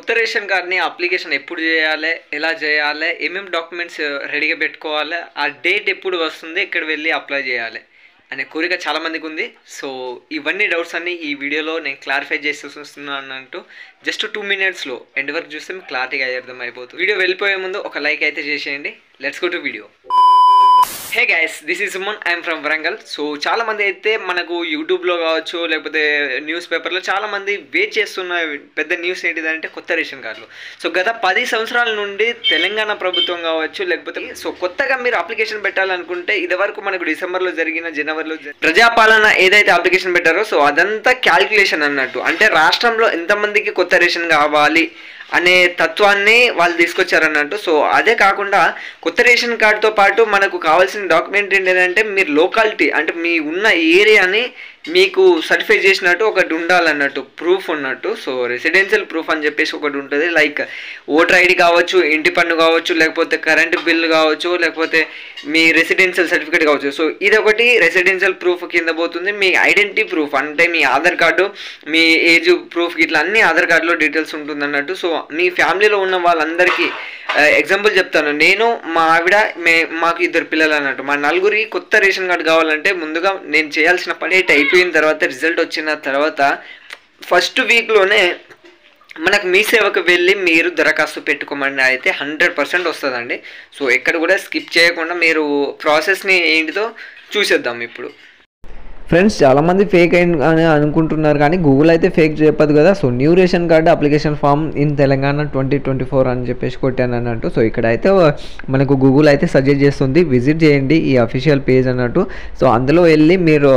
కొత్త రేషన్ కార్డ్ని అప్లికేషన్ ఎప్పుడు చేయాలి, ఎలా చేయాలి, ఏమేమి డాక్యుమెంట్స్ రెడీగా పెట్టుకోవాలి, ఆ డేట్ ఎప్పుడు వస్తుంది, ఇక్కడ వెళ్ళి అప్లై చేయాలి అనే కోరిక చాలామందికి ఉంది. సో ఇవన్నీ డౌట్స్ అన్నీ ఈ వీడియోలో నేను క్లారిఫై చేస్తున్నాను అంటూ జస్ట్ 2 minutesలో ఎండ్ వరకు చూస్తే మీకు క్లారిటీగా అర్థమైపోతుంది. వీడియో వెళ్ళిపోయే ముందు ఒక లైక్ అయితే చేసేయండి. Let's go to video. Hey guys, this is Suman, I'm from Warangal. So చాలామంది అయితే మనకు యూట్యూబ్లో కావచ్చు లేకపోతే న్యూస్ పేపర్లో చాలామంది వెయిట్ చేస్తున్న పెద్ద న్యూస్ ఏంటిదంటే కొత్త రేషన్ కార్డులు. సో గత 10 సంవత్సరాల నుండి తెలంగాణ ప్రభుత్వం కావచ్చు లేకపోతే సో కొత్తగా మీరు అప్లికేషన్ పెట్టాలనుకుంటే ఇదివరకు మనకు డిసెంబర్లో జరిగిన జనవరిలో ప్రజాపాలన ఏదైతే అప్లికేషన్ పెట్టారో సో అదంతా క్యాల్కులేషన్ అన్నట్టు. అంటే రాష్ట్రంలో ఎంతమందికి కొత్త రేషన్ కావాలి అనే తత్వాన్ని వాళ్ళు తీసుకొచ్చారన్నట్టు. సో అదే కాకుండా కొత్త రేషన్ కార్డుతో పాటు మనకు కావాల్సిన డాక్యుమెంట్ ఏంటంటే మీరు లోకాలిటీ అంటే మీ ఉన్న ఏరియాని మీకు సర్టిఫై చేసినట్టు ఒకటి ఉండాలన్నట్టు, ప్రూఫ్ ఉన్నట్టు. సో రెసిడెన్షియల్ ప్రూఫ్ అని చెప్పేసి ఒకటి ఉంటుంది. లైక్ ఓటర్ ఐడి కావచ్చు, ఇంటి పన్ను కావచ్చు, లేకపోతే కరెంటు బిల్లు కావచ్చు, లేకపోతే మీ రెసిడెన్షియల్ సర్టిఫికేట్ కావచ్చు. సో ఇది ఒకటి రెసిడెన్షియల్ ప్రూఫ్ కింద పోతుంది. మీ ఐడెంటిటీ ప్రూఫ్ అంటే మీ ఆధార్ కార్డు, మీ ఏజ్ ప్రూఫ్ ఇట్లా అన్ని ఆధార్ కార్డులో డీటెయిల్స్ ఉంటుంది అన్నట్టు. సో మీ ఫ్యామిలీలో ఉన్న వాళ్ళందరికీ ఎగ్జాంపుల్ చెప్తాను. నేను, మా ఆవిడ, మాకు 2 పిల్లలు అన్నట్టు. మా నలుగురికి కొత్త రేషన్ కార్డు కావాలంటే ముందుగా నేను చేయాల్సిన పని అయిపోయిన తర్వాత రిజల్ట్ వచ్చిన తర్వాత ఫస్ట్ వీక్లోనే మనకు మీ సేవకు వెళ్ళి మీరు దరఖాస్తు పెట్టుకోమని అయితే 100% వస్తుందండి. సో ఎక్కడ కూడా స్కిప్ చేయకుండా మీరు ప్రాసెస్ని ఏంటిదో చూసేద్దాం ఇప్పుడు. ఫ్రెండ్స్, చాలామంది ఫేక్ అని అనుకుంటున్నారు కానీ గూగుల్ అయితే ఫేక్ చెప్పదు కదా. So new ration card application form in Telangana 2024 అని చెప్పేసి కొట్టాను అన్నట్టు. సో ఇక్కడ అయితే మనకు గూగుల్ అయితే సజెస్ట్ చేస్తుంది విజిట్ చేయండి ఈ అఫీషియల్ పేజ్ అన్నట్టు. సో అందులో వెళ్ళి మీరు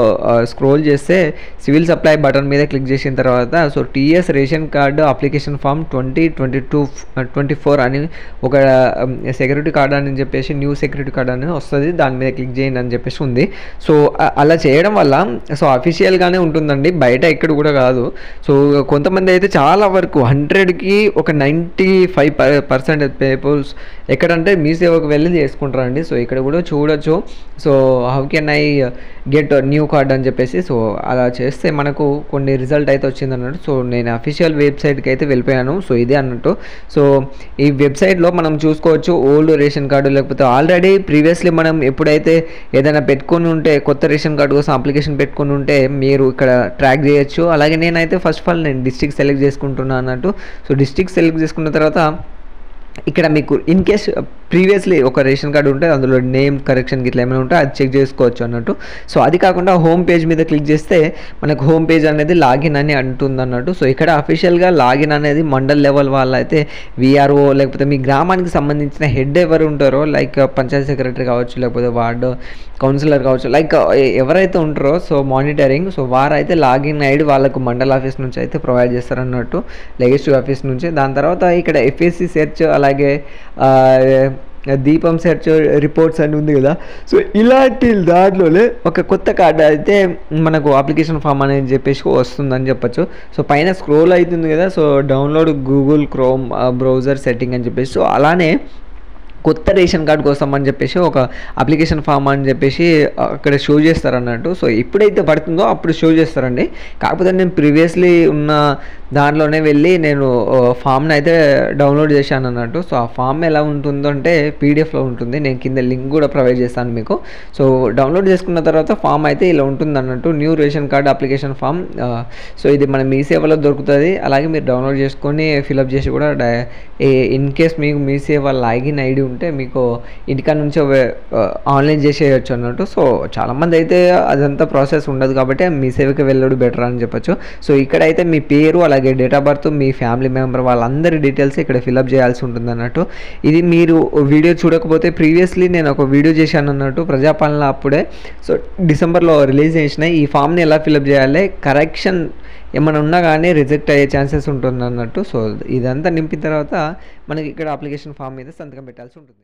స్క్రోల్ చేస్తే సివిల్ సప్లై బటన్ మీద క్లిక్ చేసిన తర్వాత so TS ration card application form 2024 అని ఒక సెక్యూరిటీ కార్డు అని చెప్పేసి న్యూ సెక్యూరిటీ కార్డు అని వస్తుంది. దాని మీద క్లిక్ చేయండి అని చెప్పేసి ఉంది. సో అలా చేయడం వల్ల సో అఫీషియల్గానే ఉంటుందండి, బయట ఎక్కడ కూడా కాదు. సో కొంతమంది అయితే చాలా వరకు 100కి ఒక 95% పీపుల్స్ ఎక్కడంటే మీ సేవకు వెళ్ళి చేసుకుంటారండి. సో ఇక్కడ కూడా చూడొచ్చు. So how can I get new card అని చెప్పేసి సో అలా చేస్తే మనకు కొన్ని రిజల్ట్ అయితే వచ్చింది అన్నట్టు. సో నేను అఫీషియల్ వెబ్సైట్కి అయితే వెళ్ళిపోయాను. సో ఇదే అన్నట్టు. సో ఈ వెబ్సైట్లో మనం చూసుకోవచ్చు ఓల్డ్ రేషన్ కార్డు లేకపోతే ఆల్రెడీ ప్రీవియస్లీ మనం ఎప్పుడైతే ఏదైనా పెట్టుకొని ఉంటే కొత్త రేషన్ కార్డు కోసం అప్లికేషన్ పెట్టుకుని ఉంటే మీరు ఇక్కడ ట్రాక్ చేయొచ్చు. అలాగే నేనైతే ఫస్ట్ ఆఫ్ ఆల్ నేను డిస్ట్రిక్ట్ సెలెక్ట్ చేసుకుంటున్నాను అన్నట్టు. సో డిస్ట్రిక్ట్ సెలెక్ట్ చేసుకున్న తర్వాత ఇక్కడ మీకు ఇన్ కేస్ ప్రీవియస్లీ ఒక రేషన్ కార్డు ఉంటే అందులో నేమ్ కరెక్షన్ ఇట్లా ఏమైనా ఉంటే అది చెక్ చేసుకోవచ్చు అన్నట్టు. సో అది కాకుండా హోమ్ పేజ్ మీద క్లిక్ చేస్తే మనకు హోమ్ పేజ్ అనేది లాగిన్ అని అంటుంది అన్నట్టు. సో ఇక్కడ అఫీషియల్గా లాగిన్ అనేది మండల్ లెవెల్ వాళ్ళు అయితే విఆర్ఓ లేకపోతే మీ గ్రామానికి సంబంధించిన హెడ్ ఎవరు ఉంటారో లైక్ పంచాయతీ సెక్రటరీ కావచ్చు లేకపోతే వార్డు కౌన్సిలర్ కావచ్చు లైక్ ఎవరైతే ఉంటారో సో మానిటరింగ్ సో వారైతే లాగిన్ ఐడి వాళ్ళకు మండల్ ఆఫీస్ నుంచి అయితే ప్రొవైడ్ చేస్తారన్నట్టు, లెజిస్లేటివ్ ఆఫీస్ నుంచి. దాని తర్వాత ఇక్కడ ఎఫ్ఎస్సి సెర్చ్ అలాగే దీపం సెర్చ్ రిపోర్ట్స్ అని ఉంది కదా. సో ఇలాంటి దాంట్లోనే ఒక కొత్త కార్డు అయితే మనకు అప్లికేషన్ ఫామ్ అని చెప్పేసి వస్తుందని చెప్పచ్చు. సో పైన స్క్రోల్ అవుతుంది కదా. So download Google chrome browser setting అని చెప్పేసి సో అలానే కొత్త రేషన్ కార్డు కోసం అని చెప్పేసి ఒక అప్లికేషన్ ఫామ్ అని చెప్పేసి అక్కడ షో చేస్తారన్నట్టు. సో ఎప్పుడైతే పడుతుందో అప్పుడు షో చేస్తారండి. కాకపోతే నేను ప్రీవియస్లీ ఉన్న దాంట్లోనే వెళ్ళి నేను ఫామ్ని అయితే డౌన్లోడ్ చేశాను అన్నట్టు. సో ఆ ఫామ్ ఎలా ఉంటుందో అంటే పీడిఎఫ్లో ఉంటుంది. నేను కింద లింక్ కూడా ప్రొవైడ్ చేస్తాను మీకు. సో డౌన్లోడ్ చేసుకున్న తర్వాత ఫామ్ అయితే ఇలా ఉంటుంది అన్నట్టు, new ration card application form. So ఇది మన మీ సేవలో దొరుకుతుంది. అలాగే మీరు డౌన్లోడ్ చేసుకొని ఫిలప్ చేసి కూడా ఇన్ కేస్ మీకు మీ సేవ లాగిన్ ఐడి ఉంటే మీకు ఇంటికాడ నుంచి ఆన్లైన్ చేసేయచ్చు అన్నట్టు. సో చాలామంది అయితే అదంతా ప్రాసెస్ ఉండదు కాబట్టి మీ సేవకి వెళ్ళడం బెటర్ అని చెప్పచ్చు. సో ఇక్కడైతే మీ పేరు అలాగే date of birth me family member వాళ్ళందరి డీటెయిల్స్ ఇక్కడ ఫిలప్ చేయాల్సి ఉంటుంది అన్నట్టు. ఇది మీరు వీడియో చూడకపోతే ప్రీవియస్లీ నేను ఒక వీడియో చేశాను అన్నట్టు ప్రజాపాలన అప్పుడే. సో డిసెంబర్లో రిలీజ్ చేసిన ఈ ఫామ్ని ఎలా ఫిలప్ చేయాలి, కరెక్షన్ ఏమైనా ఉన్నా కానీ రిజెక్ట్ అయ్యే ఛాన్సెస్ ఉంటుంది అన్నట్టు. సో ఇదంతా నింపిన తర్వాత మనకి ఇక్కడ అప్లికేషన్ ఫామ్ మీద సంతకం పెట్టాల్సి ఉంటుంది.